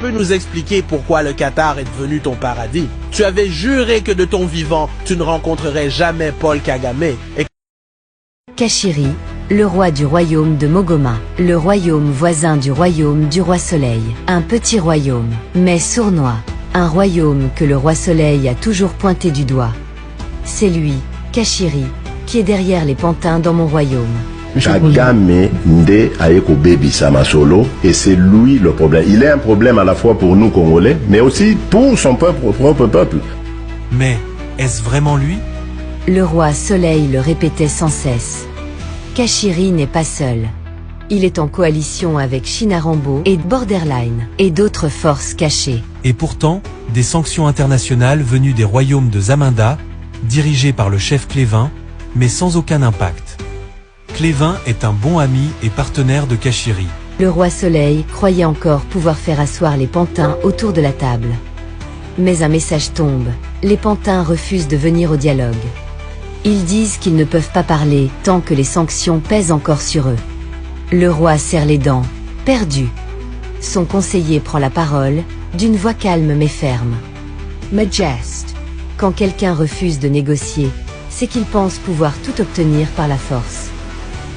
Tu peux nous expliquer pourquoi le Qatar est devenu ton paradis? Tu avais juré que de ton vivant, tu ne rencontrerais jamais Paul Kagame et... Kashiri, le roi du royaume de Mogoma, le royaume voisin du royaume du roi Soleil, un petit royaume, mais sournois, un royaume que le roi Soleil a toujours pointé du doigt. C'est lui, Kashiri, qui est derrière les pantins dans mon royaume. Kagame nde ayeko baby sama solo et c'est lui le problème. Il est un problème à la fois pour nous Congolais, mais aussi pour son propre peuple. Mais est-ce vraiment lui? Le roi Soleil le répétait sans cesse. Kashiri n'est pas seul. Il est en coalition avec Shinarambo et Borderline, et d'autres forces cachées. Et pourtant, des sanctions internationales venues des royaumes de Zaminda, dirigés par le chef Clévin, mais sans aucun impact. Clévin est un bon ami et partenaire de Kashiri. Le roi Soleil croyait encore pouvoir faire asseoir les pantins autour de la table. Mais un message tombe, les pantins refusent de venir au dialogue. Ils disent qu'ils ne peuvent pas parler tant que les sanctions pèsent encore sur eux. Le roi serre les dents, perdu. Son conseiller prend la parole, d'une voix calme mais ferme. Majest. Quand quelqu'un refuse de négocier, c'est qu'il pense pouvoir tout obtenir par la force.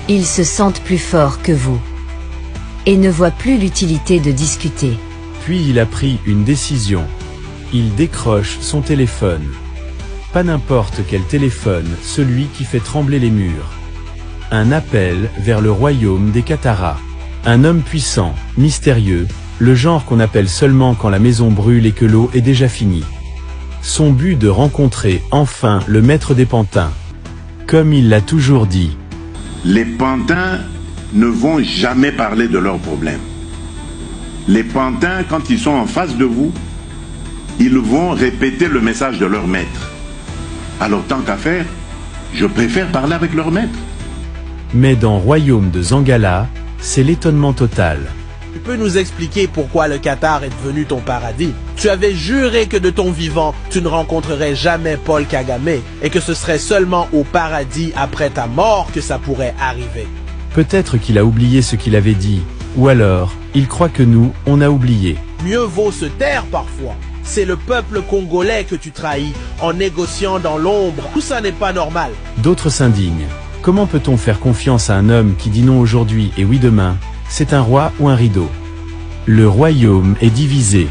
Ils se sentent plus forts que vous. Et ne voient plus l'utilité de discuter. Puis il a pris une décision. Il décroche son téléphone. Pas n'importe quel téléphone, celui qui fait trembler les murs. Un appel vers le royaume des Kataras. Un homme puissant, mystérieux, le genre qu'on appelle seulement quand la maison brûle et que l'eau est déjà finie. Son but de rencontrer enfin le maître des pantins. Comme il l'a toujours dit. Les pantins ne vont jamais parler de leurs problèmes. Les pantins, quand ils sont en face de vous, ils vont répéter le message de leur maître. Alors tant qu'à faire, je préfère parler avec leur maître. Mais dans Royaume de Zangala, c'est l'étonnement total. Tu peux nous expliquer pourquoi le Qatar est devenu ton paradis? Tu avais juré que de ton vivant, tu ne rencontrerais jamais Paul Kagame et que ce serait seulement au paradis après ta mort que ça pourrait arriver. Peut-être qu'il a oublié ce qu'il avait dit, ou alors, il croit que nous, on a oublié. Mieux vaut se taire parfois. C'est le peuple congolais que tu trahis en négociant dans l'ombre. Tout ça n'est pas normal. D'autres s'indignent. Comment peut-on faire confiance à un homme qui dit non aujourd'hui et oui demain? C'est un roi ou un rideau? Le royaume est divisé.